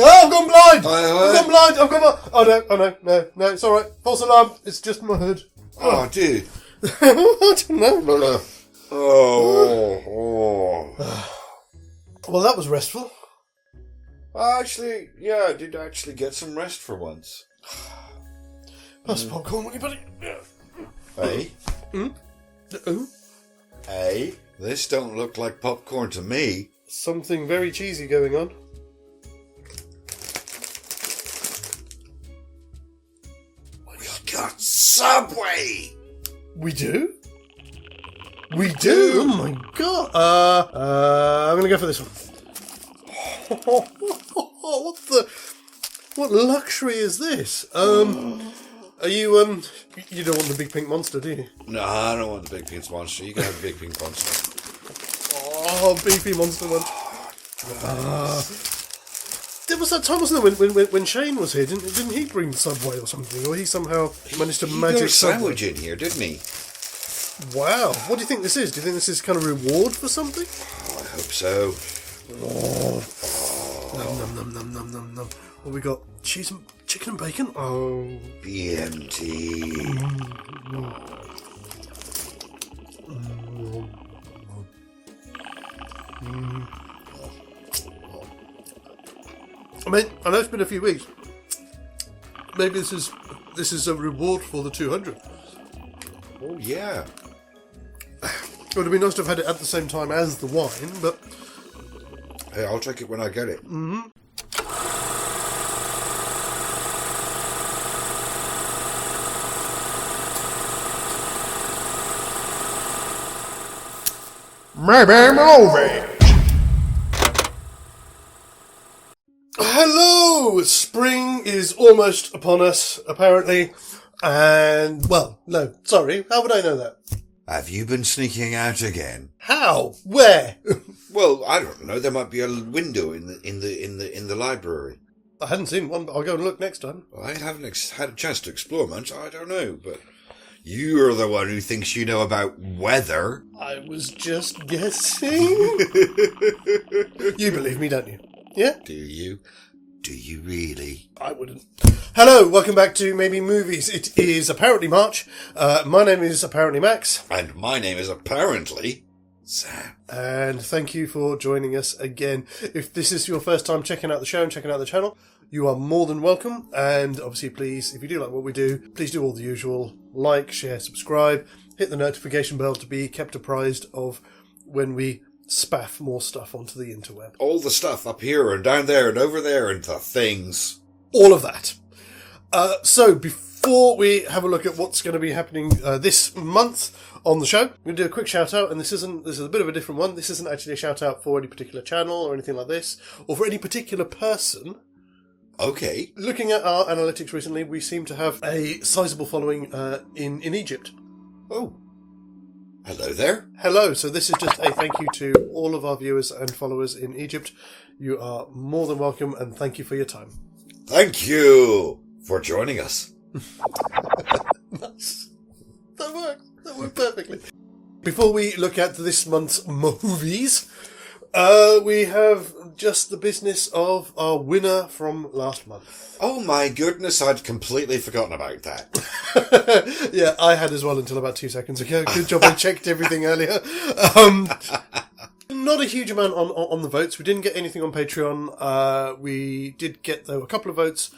Oh, I've gone blind! I've gone blind! I've gone blind! Oh no, it's alright. False alarm, it's just my hood. Oh, dude. I don't know. Well, that was restful. Actually, yeah, I did actually get some rest for once. Pass the popcorn, will you, buddy? Hey? Oh? Hey? This don't look like popcorn to me. Something very cheesy going on. We got Subway! We do? We do? Oh my god. I'm gonna go for this one. What luxury is this? Are you, you don't want the big pink monster, do you? No, I don't want the big pink monster. You can have the big pink monster. Oh, beefy monster one. There was that time, wasn't there, when Shane was here? Didn't he bring Subway or something? Or he somehow managed to He magic got a Subway? sandwich in here, didn't he? Wow. What do you think this is? Do you think this is kind of reward for something? Oh, I hope so. Nom, nom, nom, nom, nom, nom. What we got? Cheese and chicken and bacon? Oh. BMT. I mean, I know it's been a few weeks. Maybe this is a reward for the 200. Oh, yeah. It would have been nice to have had it at the same time as the wine, but... Hey, I'll take it when I get it. Mm-hmm. Maybe movie. Hello! Spring is almost upon us, apparently. And, well, no, sorry. How would I know that? Have you been sneaking out again? How? Where? Well, I don't know. There might be a window in the library. I hadn't seen one, but I'll go and look next time. Well, I haven't had a chance to explore much. I don't know, but you're the one who thinks you know about weather. I was just guessing. You believe me, don't you? Yeah? Do you? Do you really? I wouldn't. Hello, welcome back to Maybe Movies. It is apparently March. My name is apparently Max. And my name is apparently Sam. And thank you for joining us again. If this is your first time checking out the show and checking out the channel, you are more than welcome. And obviously, please, if you do like what we do, please do all the usual. Like, share, subscribe, hit the notification bell to be kept apprised of when we spaff more stuff onto the interweb. All the stuff up here and down there and over there and the things. All of that. So before we have a look at what's going to be happening this month on the show, I'm going to do a quick shout out, and this is a bit of a different one. This isn't actually a shout out for any particular channel or anything like this, or for any particular person. Okay. Looking at our analytics recently, we seem to have a sizable following in Egypt. Oh. Hello there. Hello. So this is just a thank you to all of our viewers and followers in Egypt. You are more than welcome, and thank you for your time. Thank you for joining us. That worked. That worked perfectly. Before we look at this month's movies, we have just the business of our winner from last month. Oh my goodness, I'd completely forgotten about that. Yeah, I had as well until about 2 seconds ago. Good job, I checked everything earlier. Not a huge amount on the votes. We didn't get anything on Patreon. We did get, though, a couple of votes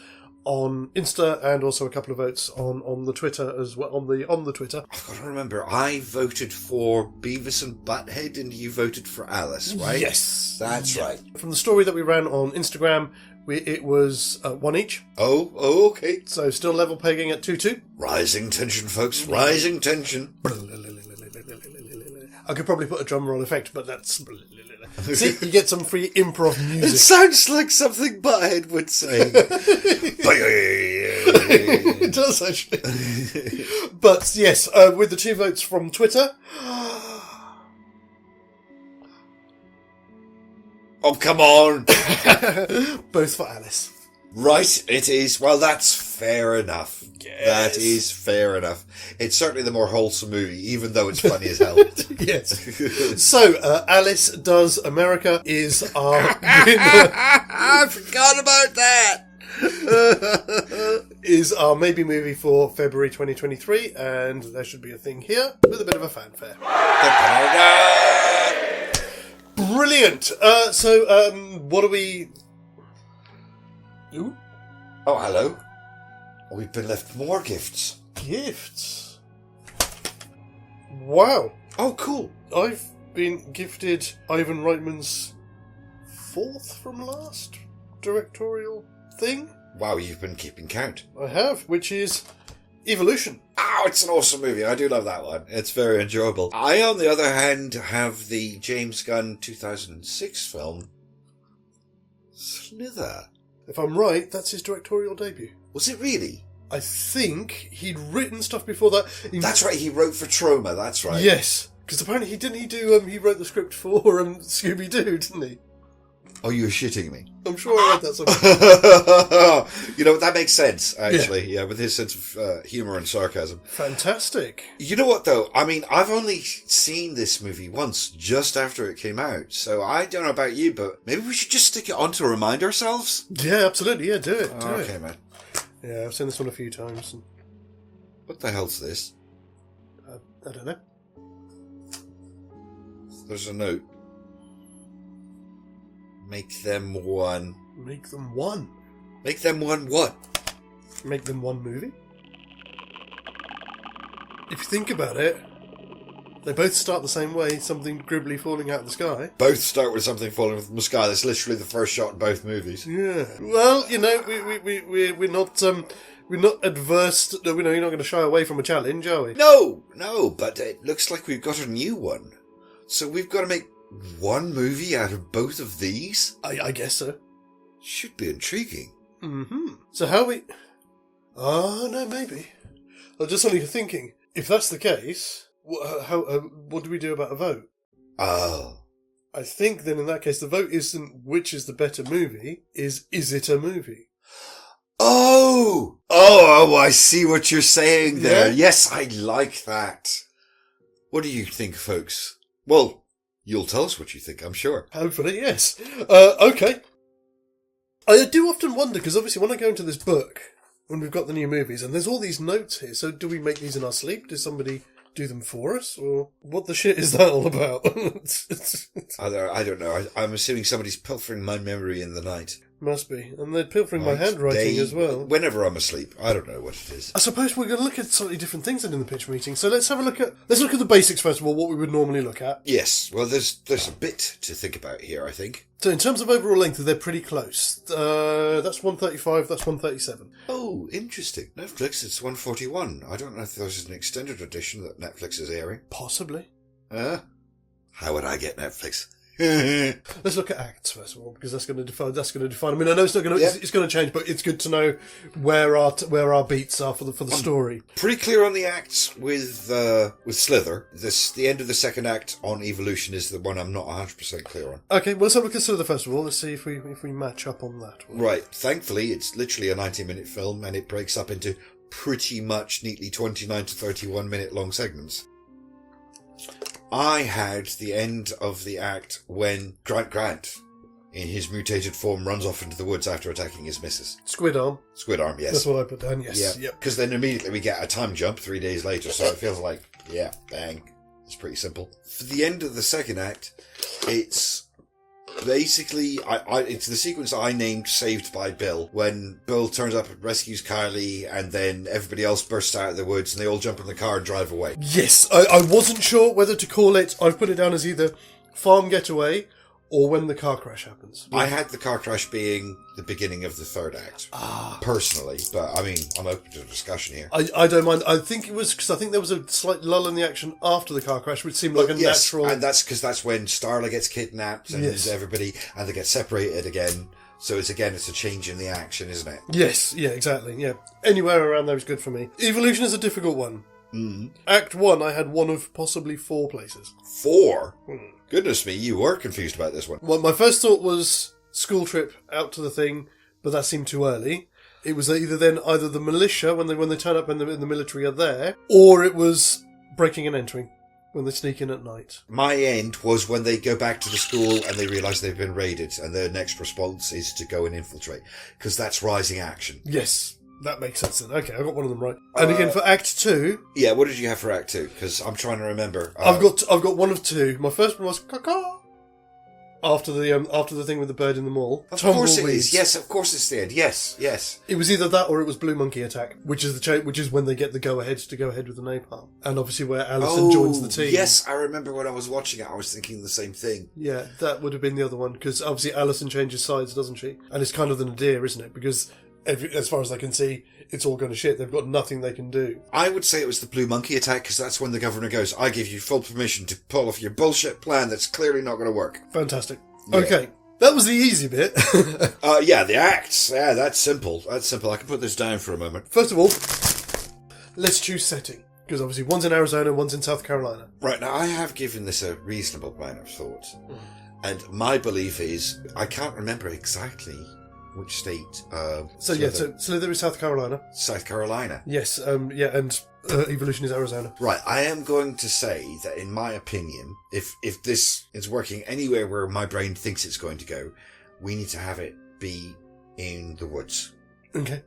on Insta and also a couple of votes on the Twitter as well. On the Twitter. I've got to remember, I voted for Beavis and Butthead and you voted for Alice, right? Yes. That's right. From the story that we ran on Instagram, it was one each. Oh, okay. So still level pegging at 2-2. Rising tension, folks. Rising tension. I could probably put a drum roll effect, but that's... See, you get some free improv music. It sounds like something Butthead would say. It does, actually. But, yes, with the 2 votes from Twitter... Oh, come on. Both for Alice. Right, it is. Well, that's fair enough. Yes. That is fair enough. It's certainly the more wholesome movie, even though it's funny as hell. Yes. So, Alice Does America is our winner. I forgot about that. Is our maybe movie for February 2023, and there should be a thing here with a bit of a fanfare. Brilliant. So, what are we... Ooh. Oh, hello. We've been left more gifts. Gifts. Wow. Oh, cool. I've been gifted Ivan Reitman's 4th from last directorial thing. Wow, you've been keeping count. I have, which is Evolution. Oh, it's an awesome movie. I do love that one. It's very enjoyable. I, on the other hand, have the James Gunn 2006 film, Slither. If I'm right, that's his directorial debut. Was it really? I think he'd written stuff before that. That's right, he wrote for Troma, that's right. Yes, because apparently he wrote the script for Scooby-Doo, didn't he? Oh, you're shitting me. I'm sure I read that somewhere. You know, that makes sense, actually, yeah, with his sense of humour and sarcasm. Fantastic. You know what, though? I mean, I've only seen this movie once, just after it came out, so I don't know about you, but maybe we should just stick it on to remind ourselves? Yeah, absolutely, yeah, do it. Okay, man. Yeah, I've seen this one a few times. And, What the hell's this? I don't know. There's a note. Make them one. Make them one. Make them one what? Make them one movie? If you think about it, they both start the same way, something gribbly falling out of the sky. Both start with something falling from the sky. That's literally the first shot in both movies. Yeah. Well, you know, we're not adverse to, you're not going to shy away from a challenge, are we? No, but it looks like we've got a new one. So we've got to make one movie out of both of these? I guess so. Should be intriguing. Mm-hmm. So how we... Oh, no, maybe. I was just suddenly thinking, if that's the case, what do we do about a vote? Oh. I think then in that case, the vote isn't which is the better movie, is it a movie? Oh, I see what you're saying there. Yeah? Yes, I like that. What do you think, folks? Well, you'll tell us what you think, I'm sure. Hopefully, yes. Okay. I do often wonder, because obviously when I go into this book, when we've got the new movies, and there's all these notes here, so do we make these in our sleep? Does somebody do them for us? Or what the shit is that all about? I don't know. I'm assuming somebody's pilfering my memory in the night. Must be. And they're pilfering my handwriting as well. Whenever I'm asleep. I don't know what it is. I suppose we're going to look at slightly different things than in the pitch meeting. So let's look at the basics first of all, what we would normally look at. Yes. Well, there's a bit to think about here, I think. So in terms of overall length, they're pretty close. That's 135, that's 137. Oh, interesting. Netflix, it's 141. I don't know if there's an extended edition that Netflix is airing. Possibly. How would I get Netflix? Let's look at acts first of all, because that's going to define. I mean, I know it's not going to. It's going to change, but it's good to know where our beats are for the story. Pretty clear on the acts with Slither. The end of the second act on Evolution is the one I'm not 100% clear on. Okay, well, let's have a look at Slither first of all. Let's see if we match up on that one. Right. Thankfully, it's literally a 90-minute film, and it breaks up into pretty much neatly 29 to 31 minute long segments. I had the end of the act when Grant, in his mutated form, runs off into the woods after attacking his missus. Squid arm, yes. That's what I put down, yes. Yeah, because then immediately we get a time jump 3 days later, so it feels like, yeah, bang. It's pretty simple. For the end of the second act, it's basically, it's the sequence I named Saved by Bill, when Bill turns up and rescues Kylie, and then everybody else bursts out of the woods, and they all jump in the car and drive away. Yes, I wasn't sure whether to call it, I've put it down as either farm getaway, or when the car crash happens. I had the car crash being the beginning of the third act, personally, but I mean, I'm open to discussion here. I don't mind. I think it was because I think there was a slight lull in the action after the car crash, which seemed like a natural. And that's because that's when Starla gets kidnapped and everybody, and they get separated again. So it's a change in the action, isn't it? Yes, yeah, exactly. Yeah, anywhere around there is good for me. Evolution is a difficult one. Mm. Act 1, I had one of possibly 4 places. 4? Goodness me, you were confused about this one. Well, my first thought was school trip out to the thing, but that seemed too early. It was either the militia when they turn up and the military are there, or it was breaking and entering when they sneak in at night. My end was when they go back to the school and they realise they've been raided, and their next response is to go and infiltrate, because that's rising action. Yes, that makes sense then. Okay, I got one of them right. And again, for Act 2... Yeah, what did you have for Act 2? Because I'm trying to remember. I've got one of two. My first one was caca. After the thing with the bird in the mall. Of course it is. Yes, of course it's the end. Yes, yes. It was either that or it was Blue Monkey Attack, which is when they get the go ahead to go ahead with the napalm, and obviously where Alison joins the team. Yes, I remember when I was watching it, I was thinking the same thing. Yeah, that would have been the other one, because obviously Alison changes sides, doesn't she? And it's kind of the nadir, isn't it? Because as far as I can see, it's all going to shit. They've got nothing they can do. I would say it was the Blue Monkey Attack, because that's when the governor goes, I give you full permission to pull off your bullshit plan that's clearly not going to work. Fantastic. Yeah. Okay, that was the easy bit. Yeah, the acts. Yeah, that's simple. That's simple. I can put this down for a moment. First of all, let's choose setting. Because obviously one's in Arizona, one's in South Carolina. Right, now I have given this a reasonable amount of thought. And my belief is, I can't remember exactly which state. So there is South Carolina. South Carolina. Yes, and Evolution is Arizona. Right, I am going to say that in my opinion, if this is working anywhere where my brain thinks it's going to go, we need to have it be in the woods. Okay.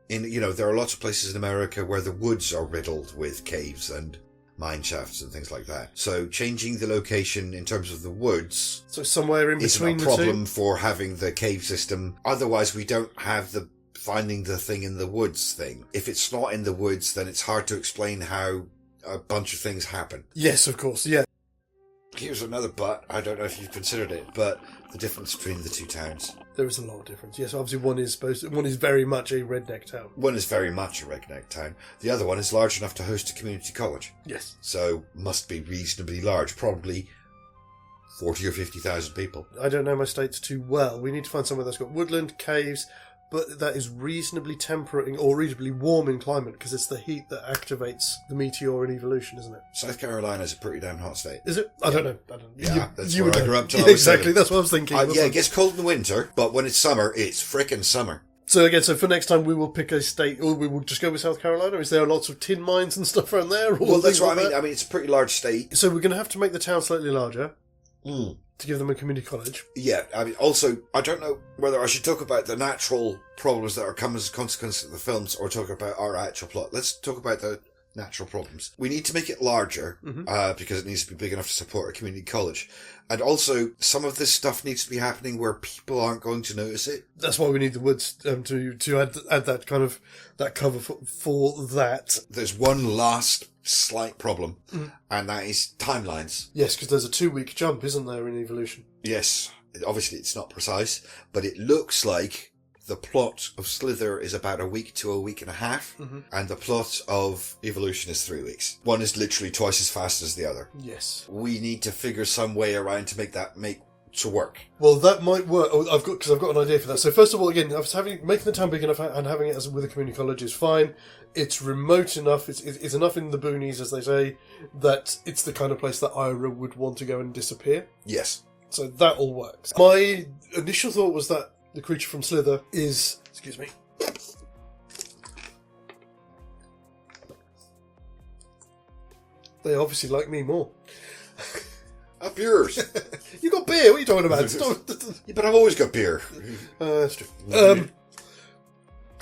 There are lots of places in America where the woods are riddled with caves and mine shafts and things like that. So changing the location in terms of the woods, so somewhere in between isn't a problem for having the cave system. Otherwise, we don't have the finding the thing in the woods thing. If it's not in the woods, then it's hard to explain how a bunch of things happen. Yes, of course, yeah. Here's another but. I don't know if you've considered it, but the difference between the two towns. There is a lot of difference. Yes, obviously one is very much a redneck town. One is very much a redneck town. The other one is large enough to host a community college. Yes. So must be reasonably large, probably 40 or 50,000 people. I don't know my states too well. We need to find somewhere that's got woodland, caves, but that is reasonably temperate or reasonably warm in climate, because it's the heat that activates the meteor in Evolution, isn't it? South Carolina is a pretty damn hot state. Is it? I don't know. Yeah, that's where I grew up till I was exactly, 7. that's what I was thinking. It gets cold in the winter, but when it's summer, it's frickin' summer. So again, for next time we will pick a state, or we will just go with South Carolina. Is there lots of tin mines and stuff around there? Well, that's what I mean. I mean, it's a pretty large state. So we're going to have to make the town slightly larger. To give them a community college. Yeah, I mean, also, I don't know whether I should talk about the natural problems that are come as a consequence of the films or talk about our actual plot. Let's talk about the natural problems. We need to make it larger, because it needs to be big enough to support a community college. And also, some of this stuff needs to be happening where people aren't going to notice it. That's why we need the woods to add that kind of that cover for that. There's one last slight problem, and that is timelines. Yes, because there's a 2-week jump, isn't there, in Evolution? Yes. Obviously, it's not precise, but it looks like the plot of Slither is about a week to a week and a half, and the plot of Evolution is 3 weeks. One is literally twice as fast as the other. Yes. We need to figure some way around to make to work. Well, that might work. I've got an idea for that. So first of all, again, making the town big enough and having it with a community college is fine. It's remote enough. It's enough in the boonies, as they say, that it's the kind of place that Ira would want to go and disappear. Yes. So that all works. My initial thought was that the creature from Slither is... Excuse me. They obviously like me more. Up yours. You got beer? What are you talking about? Yeah, but I've always got beer. That's true.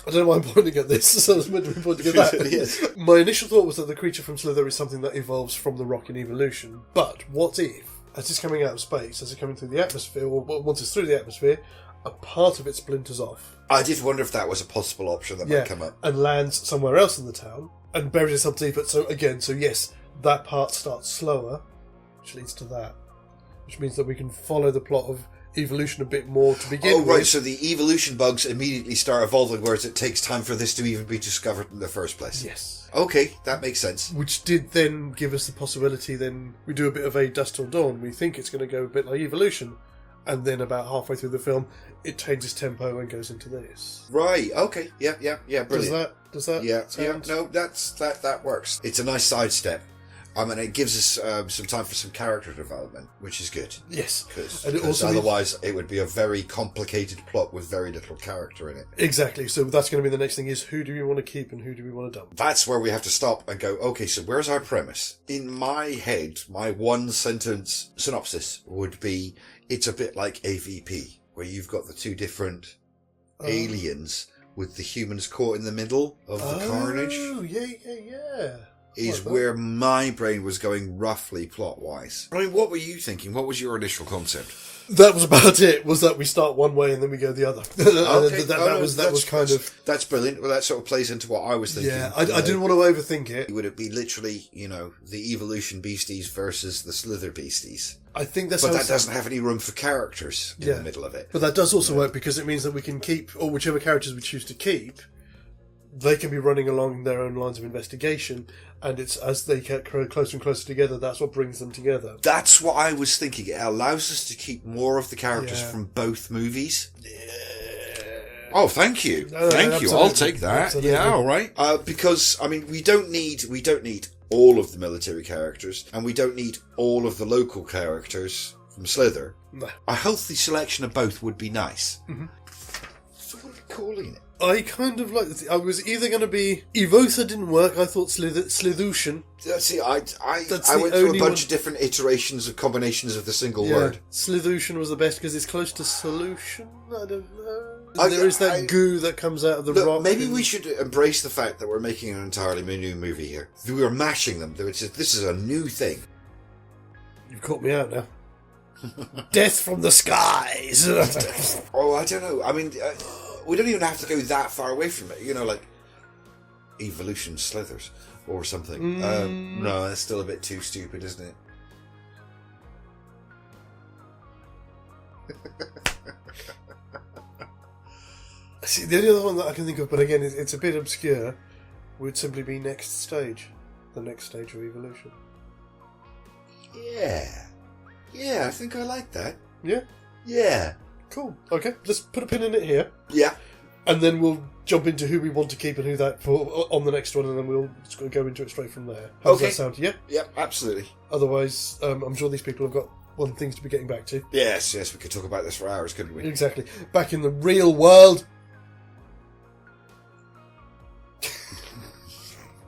I don't know why I'm pointing at this, so I was meant to be pointing at that. Yes. My initial thought was that the creature from Slither is something that evolves from the rock in Evolution. But what if, as it's coming out of space, as it's coming through the atmosphere, or once it's through the atmosphere, a part of it splinters off? I did wonder if that was a possible option that might come up. And lands somewhere else in the town, and buries itself deeper. So yes, that part starts slower, which leads to that. Which means that we can follow the plot of Evolution a bit more to begin with. Oh, right, so the evolution bugs immediately start evolving, whereas it takes time for this to even be discovered in the first place. Yes. Okay, that makes sense. Which did then give us the possibility, then we do a bit of a Dusk Till Dawn. We think it's going to go a bit like Evolution, and then about halfway through the film, it changes tempo and goes into this. Right, okay, yeah, brilliant. Does that Yeah, sound... no, that works. It's a nice sidestep. I mean, it gives us some time for some character development, which is good. Yes. Because otherwise it would be a very complicated plot with very little character in it. Exactly. So that's going to be the next thing is who do we want to keep and who do we want to dump? That's where we have to stop and go, okay, so where's our premise? In my head, my one sentence synopsis would be, it's a bit like AVP, where you've got the two different aliens with the humans caught in the middle of the carnage. Oh, yeah. Is where my brain was going roughly plot-wise. I mean, what were you thinking? What was your initial concept? That was about it, was that we start one way and then we go the other. Okay. That was kind of... That's brilliant. Well, that sort of plays into what I was thinking. Yeah, I didn't want to overthink it. Would it be literally, the evolution beasties versus the slither beasties? I think that's But that doesn't have any room for characters in the middle of it. But that does also work because it means that we can keep, or whichever characters we choose to keep, they can be running along their own lines of investigation, and it's as they get closer and closer together, that's what brings them together. That's what I was thinking. It allows us to keep more of the characters from both movies. Yeah. Oh, thank you. Thank you. I'll take that. Absolutely. Yeah, all right. Because, I mean, we don't need all of the military characters, and we don't need all of the local characters from Slither. No. A healthy selection of both would be nice. Mm-hmm. So what are we calling it? I kind of like... I was either going to be... Evotha didn't work. I thought Slithution. See, I went through a bunch of different iterations of combinations of the single word. Slithution was the best because it's close to solution. I don't know. There is that goo that comes out of the rock. Maybe we should embrace the fact that we're making an entirely new movie here. We are mashing them. This is a new thing. You've caught me out now. Death from the skies. I don't know. I mean... we don't even have to go that far away from it. Like Evolution Slithers or something. No, that's still a bit too stupid, isn't it? See, the only other one that I can think of, but again, it's a bit obscure, would simply be Next Stage. The next stage of evolution. Yeah, I think I like that. Yeah? Yeah. Cool. Okay, let's put a pin in it here. Yeah. And then we'll jump into who we want to keep and who that for on the next one, and then we'll just go into it straight from there. How does that sound? Yeah? Yeah, absolutely. Otherwise, I'm sure these people have got things to be getting back to. Yes, we could talk about this for hours, couldn't we? Exactly. Back in the real world.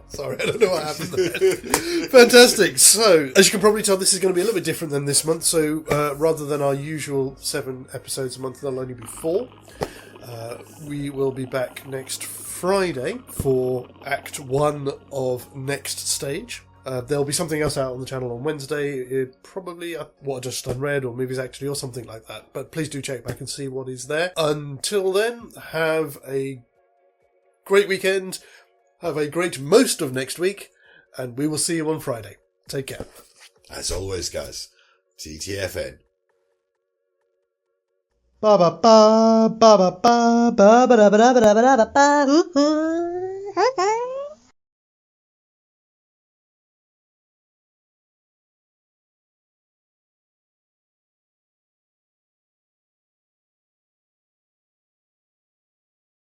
Sorry, I don't know what happened there. Fantastic. So, as you can probably tell, this is going to be a little bit different than this month. So, rather than our usual 7 episodes a month, there'll only be 4. We will be back next Friday for Act 1 of Next Stage. There'll be something else out on the channel on Wednesday, probably what I just unread or movies actually or something like that. But please do check back and see what is there. Until then, have a great weekend. Have a great most of next week, and we will see you on Friday. Take care. As always, guys, TTFN. Ba ba ba ba ba ba ba ba ba ba ba ba ba ba.